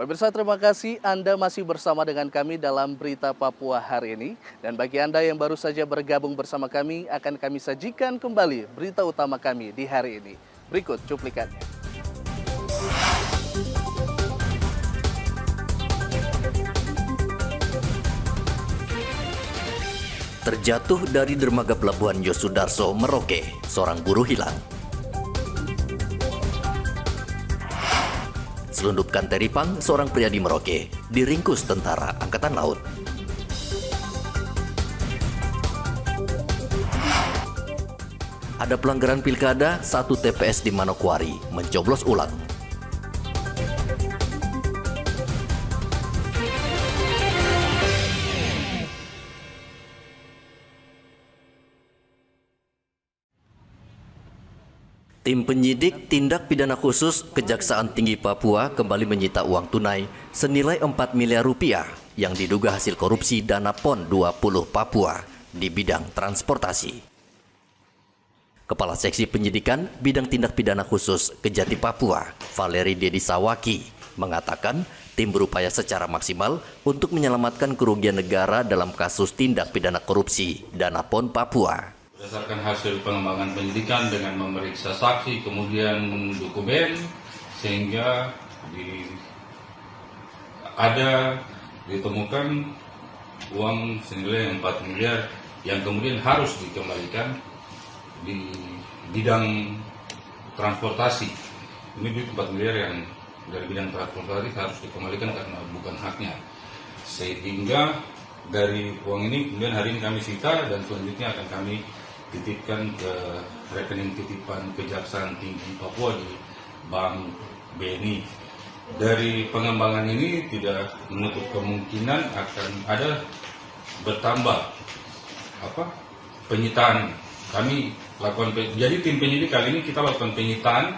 Pemirsa, terima kasih Anda masih bersama dengan kami dalam Berita Papua hari ini. Dan bagi Anda yang baru saja bergabung bersama kami, akan kami sajikan kembali berita utama kami di hari ini. Berikut cuplikannya. Terjatuh dari dermaga pelabuhan Yosudarso, Merauke, seorang buruh hilang. Selundupkan teripang, seorang pria di Merauke, diringkus tentara Angkatan Laut. Ada pelanggaran pilkada, satu TPS di Manokwari mencoblos ulang. Tim penyidik tindak pidana khusus Kejaksaan Tinggi Papua kembali menyita uang tunai senilai 4 miliar rupiah yang diduga hasil korupsi dana PON 20 Papua di bidang transportasi. Kepala Seksi Penyidikan Bidang Tindak Pidana Khusus Kejati Papua, Valeri Dedi Sawaki, mengatakan tim berupaya secara maksimal untuk menyelamatkan kerugian negara dalam kasus tindak pidana korupsi dana PON Papua. Berdasarkan hasil pengembangan penyidikan dengan memeriksa saksi, kemudian dokumen, sehingga ditemukan uang senilai 4 miliar yang kemudian harus dikembalikan di bidang transportasi. Ini duit 4 miliar yang dari bidang transportasi harus dikembalikan karena bukan haknya. Sehingga dari uang ini kemudian hari ini kami sita dan selanjutnya akan kami titipkan ke rekening titipan Kejaksaan Tinggi Papua di Bank BNI. Dari pengembangan ini tidak menutup kemungkinan akan ada bertambah penyitaan. Kami lakukan, jadi tim penyidik kali ini kita lakukan penyitaan,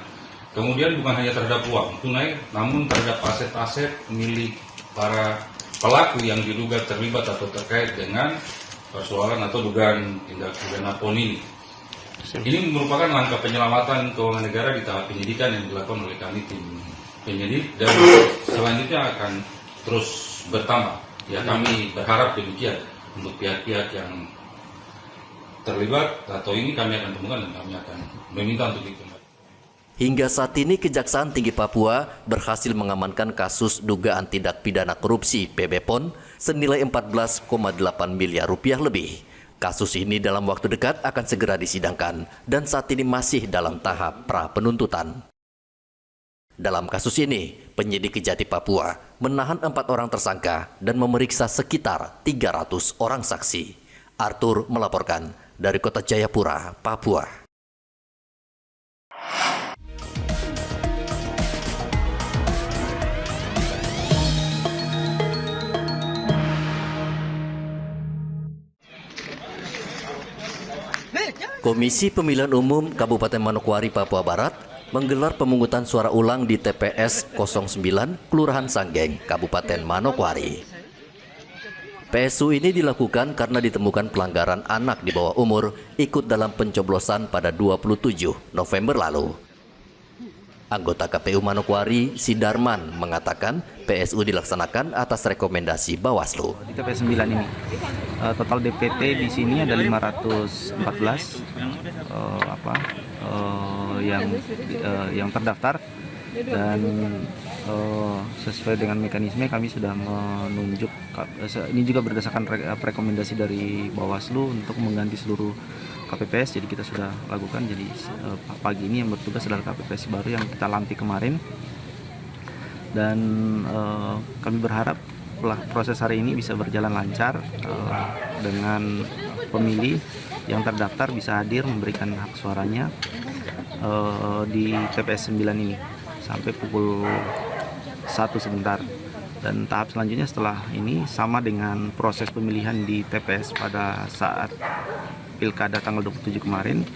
kemudian bukan hanya terhadap uang tunai, namun terhadap aset-aset milik para pelaku yang diduga terlibat atau terkait dengan persoalan atau dugaan tindak pidana PON ini. Ini merupakan langkah penyelamatan keuangan negara di tahap penyidikan yang dilakukan oleh kami tim penyidik dan selanjutnya akan terus bertambah. Ya, kami berharap demikian untuk pihak-pihak yang terlibat atau ini kami akan temukan dan kami akan meminta untuk dikembalikan. Hingga saat ini Kejaksaan Tinggi Papua berhasil mengamankan kasus dugaan tindak pidana korupsi PB PON senilai 14,8 miliar rupiah lebih. Kasus ini dalam waktu dekat akan segera disidangkan dan saat ini masih dalam tahap pra penuntutan. Dalam kasus ini, penyidik Kejati Papua menahan 4 orang tersangka dan memeriksa sekitar 300 orang saksi. Arthur melaporkan dari Kota Jayapura, Papua. Komisi Pemilihan Umum Kabupaten Manokwari, Papua Barat menggelar pemungutan suara ulang di TPS 09 Kelurahan Sanggeng, Kabupaten Manokwari. PSU ini dilakukan karena ditemukan pelanggaran anak di bawah umur ikut dalam pencoblosan pada 27 November lalu. Anggota KPU Manokwari, Sidarman, mengatakan PSU dilaksanakan atas rekomendasi Bawaslu. Di TPS 9 ini, total DPT di sini ada 514 yang terdaftar dan sesuai dengan mekanisme kami sudah menunjuk, ini juga berdasarkan rekomendasi dari Bawaslu untuk mengganti seluruh KPPS, jadi kita sudah lakukan. Jadi pagi ini yang bertugas adalah KPPS baru yang kita lantik kemarin, dan kami berharap proses hari ini bisa berjalan lancar dengan pemilih yang terdaftar bisa hadir memberikan hak suaranya di TPS 9 ini sampai pukul 1 sebentar. Dan tahap selanjutnya setelah ini sama dengan proses pemilihan di TPS pada saat Pilkada tanggal 27 kemarin.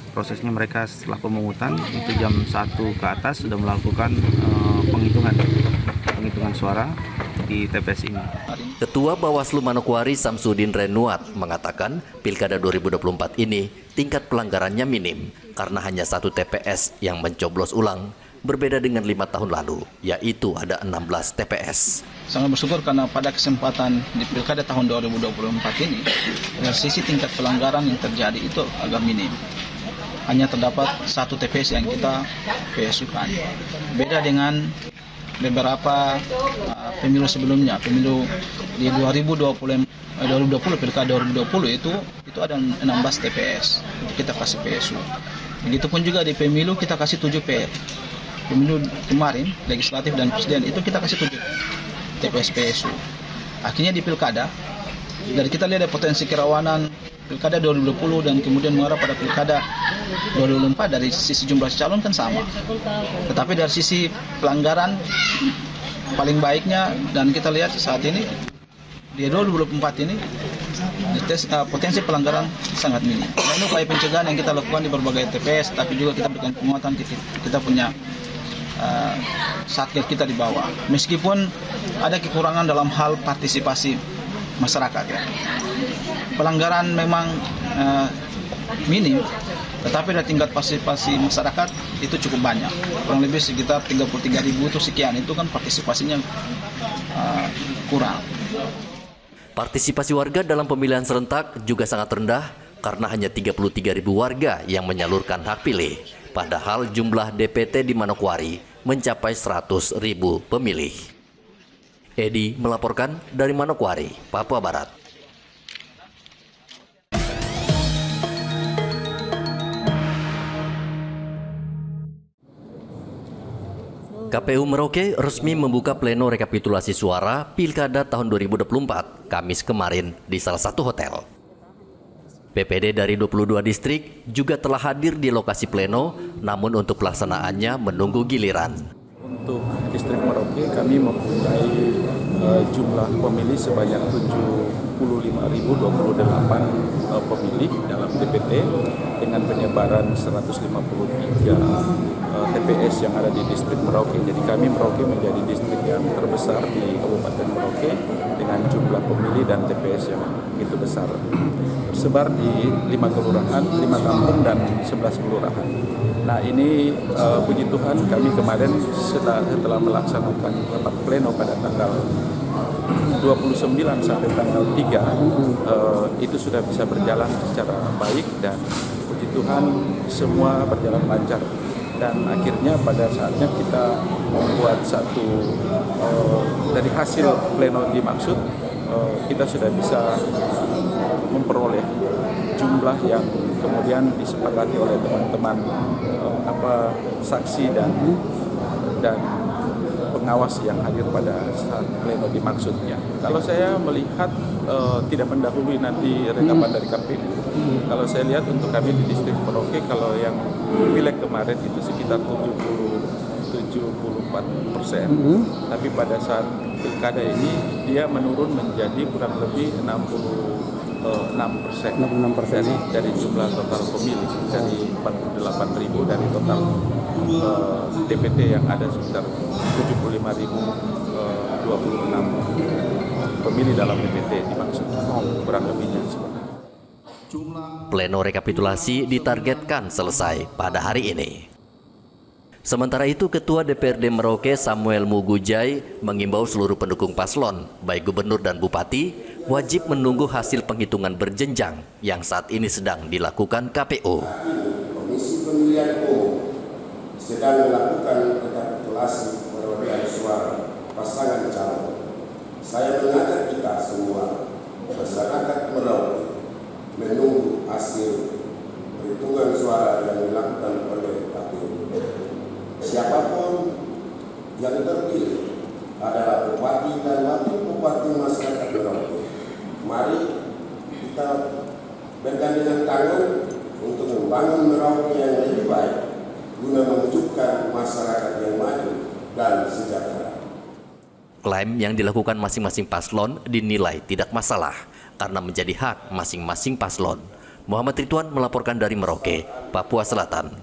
Prosesnya mereka setelah pemungutan itu jam 1 ke atas sudah melakukan penghitungan suara di TPS ini. Ketua Bawaslu Manokwari Samsudin Renuat mengatakan Pilkada 2024 ini tingkat pelanggarannya minim karena hanya 1 TPS yang mencoblos ulang berbeda dengan 5 tahun lalu, yaitu ada 16 TPS. Sangat bersyukur karena pada kesempatan di Pilkada tahun 2024 ini, dari sisi tingkat pelanggaran yang terjadi itu agak minim. Hanya terdapat 1 TPS yang kita PSU-kan. Beda dengan beberapa pemilu sebelumnya, pemilu di 2020 Pilkada 2020 itu ada 16 TPS untuk kita kasih PSU. Begitupun juga di pemilu kita kasih 7 pemilu kemarin legislatif dan presiden itu kita kasih 7 TPS PSU. Akhirnya di pilkada dari kita lihat ada potensi kerawanan pilkada 2020 dan kemudian mengarah pada pilkada 2024 dari sisi jumlah calon kan sama. Tetapi dari sisi pelanggaran paling baiknya dan kita lihat saat ini di 2024 ini potensi pelanggaran sangat minim. Nah, ini upaya pencegahan yang kita lakukan di berbagai TPS, tapi juga kita berikan penguatan, kita punya satgas kita di bawah. Meskipun ada kekurangan dalam hal partisipasi masyarakat ya. Pelanggaran memang minim, tetapi dari tingkat partisipasi masyarakat itu cukup banyak. Kurang lebih sekitar 33.000 itu sekian, itu kan partisipasinya kurang. Partisipasi warga dalam pemilihan serentak juga sangat rendah karena hanya 33.000 warga yang menyalurkan hak pilih. Padahal jumlah DPT di Manokwari mencapai 100.000 pemilih. Edi melaporkan dari Manokwari, Papua Barat. KPU Merauke resmi membuka pleno rekapitulasi suara Pilkada tahun 2024 Kamis kemarin di salah satu hotel. PPD dari 22 distrik juga telah hadir di lokasi pleno, namun untuk pelaksanaannya menunggu giliran. Untuk distrik Merauke kami mempunyai jumlah pemilih sebanyak 75.028 pemilih dalam DPT dengan penyebaran 153 TPS yang ada di distrik Merauke. Jadi kami Merauke menjadi distrik yang terbesar di Kabupaten Merauke dengan jumlah pemilih dan TPS yang begitu besar. Tersebar di 5 kelurahan, 5 kampung dan 11 kelurahan. Nah ini puji Tuhan kami kemarin setelah melaksanakan rapat pleno pada tanggal 29 sampai tanggal 3 itu sudah bisa berjalan secara baik dan puji Tuhan semua berjalan lancar. Dan akhirnya pada saatnya kita membuat satu dari hasil pleno dimaksud kita sudah bisa memperoleh jumlah yang kemudian disepakati oleh teman-teman saksi dan pengawas yang hadir pada saat pleno dimaksudnya. Kalau saya melihat tidak mendahului nanti rekaman dari KPU. Kalau saya lihat untuk kami di distrik Merauke, kalau yang pileg kemarin itu sekitar 74%, tapi pada saat pilkada ini dia menurun menjadi kurang lebih 66% dari jumlah total pemilih, dari 48.000 dari total DPT yang ada sekitar 75.026 pemilih dalam DPT dimaksud, kurang lebihnya seperti. Pleno rekapitulasi ditargetkan selesai pada hari ini. Sementara itu, Ketua DPRD Merauke Samuel Mugujai mengimbau seluruh pendukung paslon, baik gubernur dan bupati, wajib menunggu hasil penghitungan berjenjang yang saat ini sedang dilakukan KPU. Komisi Pemilihan Umum sedang melakukan rekapitulasi perolehan suara pasangan calon. Saya mengajak kita semua, masyarakat Merauke, menunggu hasil perhitungan suara yang dilakukan oleh KPU. Siapapun yang terpilih adalah bupati dan wakil bupati masyarakat Merauke. Mari kita bergandengan tangan untuk membangun Merauke yang lebih baik guna mewujudkan masyarakat yang maju dan sejahtera. Klaim yang dilakukan masing-masing paslon dinilai tidak masalah karena menjadi hak masing-masing paslon. Muhammad Ridwan melaporkan dari Merauke, Papua Selatan.